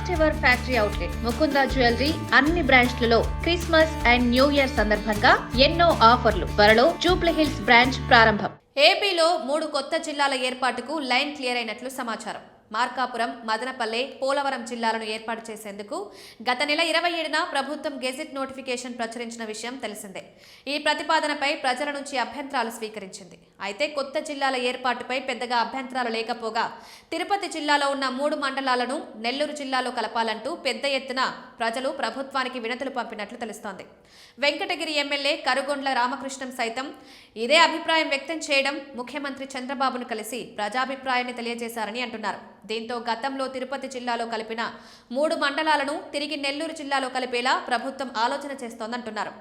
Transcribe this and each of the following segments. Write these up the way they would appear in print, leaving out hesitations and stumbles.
First ever factory outlet Mukunda jewellery అన్ని బ్రాంచ్లలో Christmas and new year సందర్భంగా ఎన్నో ఆఫర్లు. త్వరలో జూబ్లీ హిల్స్ బ్రాంచ్ ప్రారంభం. ఏపీలో 3 కొత్త జిల్లాల ఏర్పాటుకు లైన్ క్లియర్ అయినట్లు సమాచారం. మార్కాపురం, మదనపల్లె, పోలవరం జిల్లాలను ఏర్పాటు చేసేందుకు గత నెల 27న ప్రభుత్వం గెజిట్ నోటిఫికేషన్ ప్రచురించిన విషయం తెలిసిందే. ఈ ప్రతిపాదనపై ప్రజల నుంచి అభ్యంతరాలు స్వీకరించింది. అయితే కొత్త జిల్లాల ఏర్పాటుపై పెద్దగా అభ్యంతరాలు లేకపోగా తిరుపతి జిల్లాలో ఉన్న 3 మండలాలను నెల్లూరు జిల్లాలో కలపాలంటూ పెద్ద ఎత్తున ప్రజలు ప్రభుత్వానికి వినతులు పంపినట్లు తెలుస్తోంది. వెంకటగిరి ఎమ్మెల్యే కరుగొండ్ల రామకృష్ణం సైతం ఇదే అభిప్రాయం వ్యక్తం చేయడం, ముఖ్యమంత్రి చంద్రబాబును కలిసి ప్రజాభిప్రాయాన్ని తెలియజేశారని అంటున్నారు. దీంతో గతంలో తిరుపతి జిల్లాలో కలిపిన 3 మండలాలను తిరిగి నెల్లూరు జిల్లాలో కలిపేలా ప్రభుత్వం ఆలోచన చేస్తోందంటున్నారు.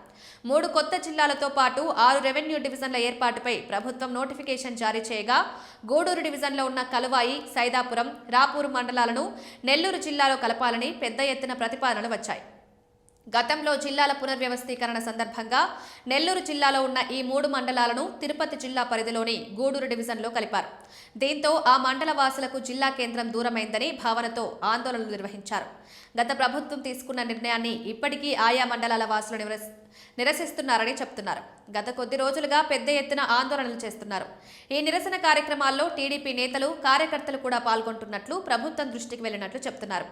3 కొత్త జిల్లాలతో పాటు 6 రెవెన్యూ డివిజన్ల ఏర్పాటుపై ప్రభుత్వం నోటిఫికేషన్ జారీ చేయగా గూడూరు డివిజన్లో ఉన్న కలువాయి, సైదాపురం, రాపూరు మండలాలను నెల్లూరు జిల్లాలో కలపాలని పెద్ద ఎత్తున ప్రతిపాదనలు వచ్చాయి. గతంలో జిల్లాల పునర్వ్యవస్థీకరణ సందర్భంగా నెల్లూరు జిల్లాలో ఉన్న ఈ 3 మండలాలను తిరుపతి జిల్లా పరిధిలోని గూడూరు డివిజన్లో కలిపారు. దీంతో ఆ మండల వాసులకు జిల్లా కేంద్రం దూరమైందని భావనతో ఆందోళనలు నిర్వహించారు. గత ప్రభుత్వం తీసుకున్న నిర్ణయాన్ని ఇప్పటికీ ఆయా మండలాల వాసులు నిరసిస్తున్నారని చెప్తున్నారు. గత కొద్ది రోజులుగా పెద్ద ఎత్తున ఆందోళనలు చేస్తున్నారు. ఈ నిరసన కార్యక్రమాల్లో టీడీపీ నేతలు, కార్యకర్తలు కూడా పాల్గొంటున్నట్లు ప్రభుత్వం దృష్టికి వెళ్లినట్లు చెప్తున్నారు.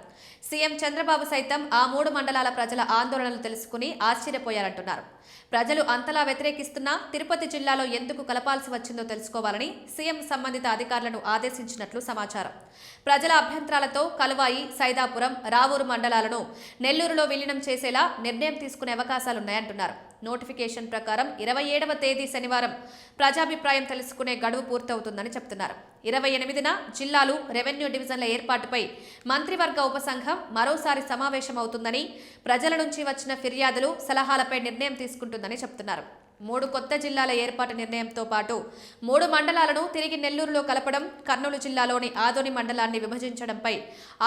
సీఎం చంద్రబాబు సైతం ఆ 3 మండలాల ప్రజల ఆందోళనలు తెలుసుకుని ఆశ్చర్యపోయారంటున్నారు. ప్రజలు అంతలా వ్యతిరేకిస్తున్నా తిరుపతి జిల్లాలో ఎందుకు కలపాల్సి వచ్చిందో తెలుసుకోవాలని సీఎం సంబంధిత అధికారులను ఆదేశించినట్లు సమాచారం. ప్రజల అభ్యంతరాలతో కలువాయి, సైదాపురం, రావూరు మండలాలను నెల్లూరులో విలీనం చేసేలా నిర్ణయం తీసుకునే అవకాశాలున్నాయంటున్నారు. నోటిఫికేషన్ ప్రకారం 27వ తేదీ శనివారం ప్రజాభిప్రాయం తెలుసుకునే గడువు పూర్తవుతుందని చెప్తున్నారు. 28న జిల్లాలు, రెవెన్యూ డివిజన్ల ఏర్పాటుపై మంత్రివర్గ ఉపసంఘం మరోసారి సమావేశమవుతుందని, ప్రజల నుంచి వచ్చిన ఫిర్యాదులు, సలహాలపై నిర్ణయం తీసుకుంటుందని చెప్తున్నారు. 3 కొత్త జిల్లాల ఏర్పాటు నిర్ణయంతో పాటు 3 మండలాలను తిరిగి నెల్లూరులో కలపడం, కర్నూలు జిల్లాలోని ఆదోని మండలాన్ని విభజించడంపై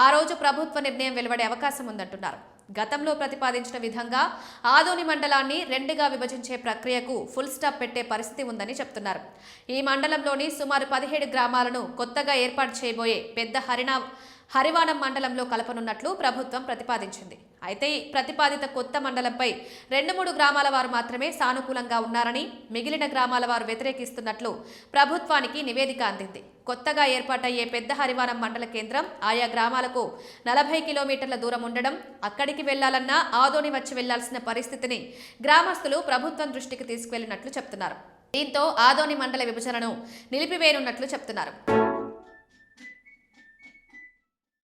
ఆ రోజు ప్రభుత్వ నిర్ణయం వెలువడే అవకాశం ఉందంటున్నారు. గతంలో ప్రతిపాదించిన విధంగా ఆదోని మండలాన్ని 2గా విభజించే ప్రక్రియకు ఫుల్ స్టాప్ పెట్టే పరిస్థితి ఉందని చెప్తున్నారు. ఈ మండలంలోని సుమారు 17 గ్రామాలను కొత్తగా ఏర్పాటు చేయబోయే పెద్ద హరివానం మండలంలో కలపనున్నట్లు ప్రభుత్వం ప్రతిపాదించింది. అయితే ఈ ప్రతిపాదిత కొత్త మండలంపై 2-3 గ్రామాల వారు మాత్రమే సానుకూలంగా ఉన్నారని, మిగిలిన గ్రామాల వారు వ్యతిరేకిస్తున్నట్లు ప్రభుత్వానికి నివేదిక అందింది. కొత్తగా ఏర్పాటయ్యే పెద్ద హరివానం మండల కేంద్రం ఆయా గ్రామాలకు 40 కిలోమీటర్ల దూరం ఉండడం, అక్కడికి వెళ్లాలన్నా ఆదోని వచ్చి వెళ్లాల్సిన పరిస్థితిని గ్రామస్తులు ప్రభుత్వం దృష్టికి తీసుకువెళ్లినట్లు చెప్తున్నారు. దీంతో ఆదోని మండల విభజనను నిలిపివేయనున్నట్లు చెప్తున్నారు.